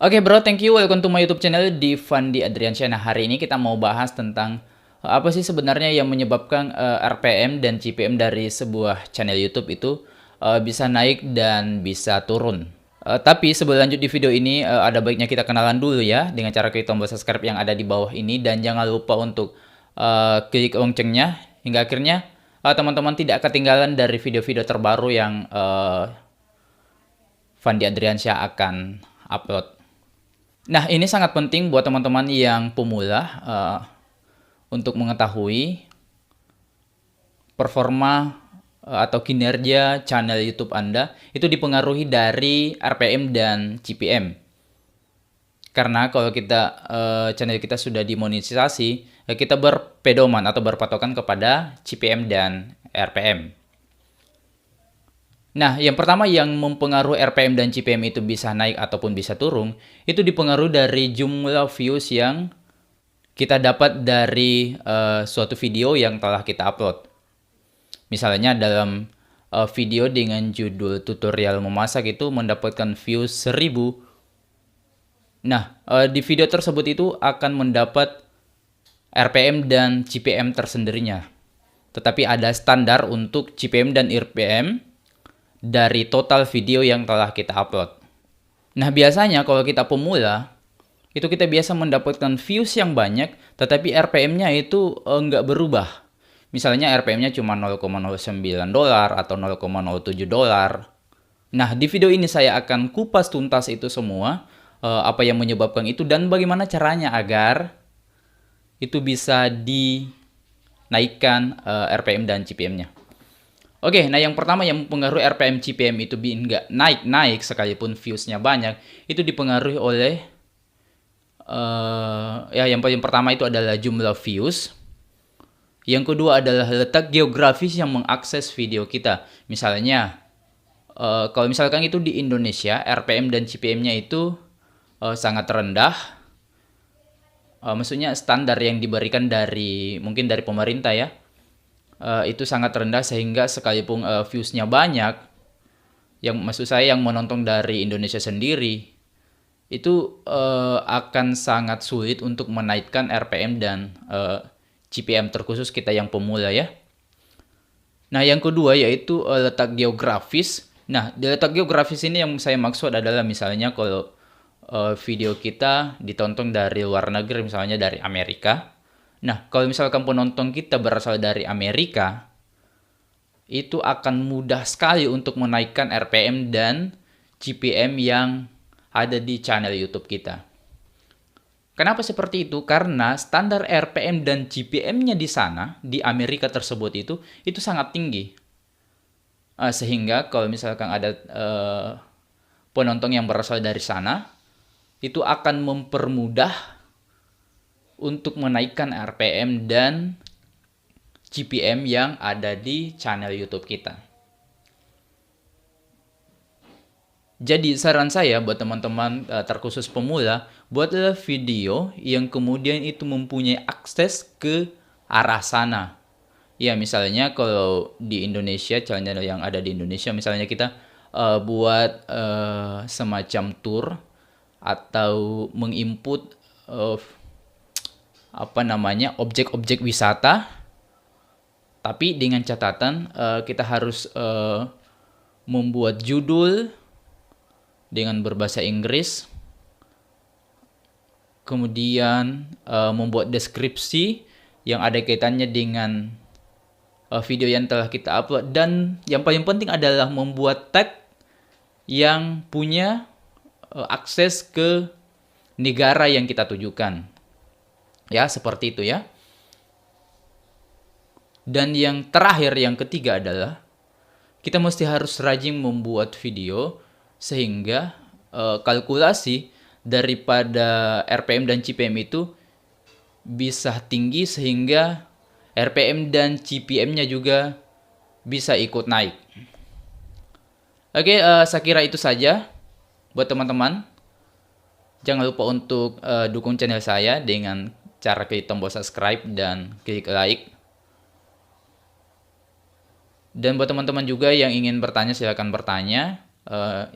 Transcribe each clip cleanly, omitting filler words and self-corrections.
Oke bro, thank you. Welcome to my YouTube channel di Fandi Adriansyah. Nah, hari ini kita mau bahas tentang apa sih sebenarnya yang menyebabkan RPM dan CPM dari sebuah channel YouTube itu bisa naik dan bisa turun. Tapi sebelum lanjut di video ini, ada baiknya kita kenalan dulu ya dengan cara klik tombol subscribe yang ada di bawah ini, dan jangan lupa untuk klik loncengnya hingga akhirnya teman-teman tidak ketinggalan dari video-video terbaru yang Fandi Adriansyah akan upload. Nah, ini sangat penting buat teman-teman yang pemula untuk mengetahui performa atau kinerja channel YouTube Anda itu dipengaruhi dari RPM dan CPM. Karena kalau channel kita sudah dimonetisasi, kita berpedoman atau berpatokan kepada CPM dan RPM. Nah, yang pertama yang mempengaruhi RPM dan CPM itu bisa naik ataupun bisa turun, itu dipengaruhi dari jumlah views yang kita dapat dari suatu video yang telah kita upload. Misalnya dalam video dengan judul tutorial memasak itu mendapatkan views 1000. Nah, di video tersebut itu akan mendapat RPM dan CPM tersendirinya. Tetapi ada standar untuk CPM dan RPM dari total video yang telah kita upload. Nah, biasanya kalau kita pemula, itu kita biasa mendapatkan views yang banyak, tetapi RPM-nya itu nggak berubah. Misalnya RPM-nya cuma $0,09 atau $0,07. Nah, di video ini saya akan kupas tuntas itu semua, apa yang menyebabkan itu dan bagaimana caranya agar itu bisa dinaikkan RPM dan CPM-nya. Oke, nah yang pertama yang mempengaruhi RPM CPM itu nggak naik-naik sekalipun views-nya banyak, itu dipengaruhi oleh yang paling pertama itu adalah jumlah views. Yang kedua adalah letak geografis yang mengakses video kita. Misalnya, kalau misalkan itu di Indonesia, RPM dan CPM-nya itu sangat rendah. Maksudnya standar yang diberikan mungkin dari pemerintah ya. Itu sangat rendah sehingga sekalipun views-nya banyak, maksud saya yang menonton dari Indonesia sendiri, itu akan sangat sulit untuk menaikkan RPM dan CPM terkhusus kita yang pemula ya. Nah, yang kedua yaitu letak geografis. Nah, di letak geografis ini yang saya maksud adalah misalnya kalau video kita ditonton dari luar negeri, misalnya dari Amerika. Nah, kalau misalkan penonton kita berasal dari Amerika, itu akan mudah sekali untuk menaikkan RPM dan CPM yang ada di channel YouTube kita. Kenapa seperti itu? Karena standar RPM dan CPM-nya di sana, di Amerika tersebut itu sangat tinggi. Sehingga kalau misalkan ada penonton yang berasal dari sana, itu akan mempermudah untuk menaikkan RPM dan CPM yang ada di channel YouTube kita. Jadi saran saya buat teman-teman terkhusus pemula, buatlah video yang kemudian itu mempunyai akses ke arah sana. Ya, misalnya kalau di Indonesia, channel yang ada di Indonesia, misalnya kita buat semacam tour atau menginput objek-objek wisata, tapi dengan catatan kita harus membuat judul dengan berbahasa Inggris, kemudian membuat deskripsi yang ada kaitannya dengan video yang telah kita upload, dan yang paling penting adalah membuat tag yang punya akses ke negara yang kita tujukan. Ya, seperti itu ya. Dan yang terakhir, yang ketiga adalah kita mesti harus rajin membuat video sehingga kalkulasi daripada RPM dan CPM itu bisa tinggi sehingga RPM dan CPM-nya juga bisa ikut naik. Oke, saya kira itu saja buat teman-teman. Jangan lupa untuk dukung channel saya dengan cara klik tombol subscribe dan klik like. Dan buat teman-teman juga yang ingin bertanya, silakan bertanya.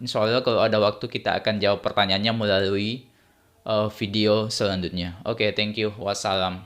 Insya Allah kalau ada waktu kita akan jawab pertanyaannya melalui video selanjutnya. Oke, thank you. Wassalam.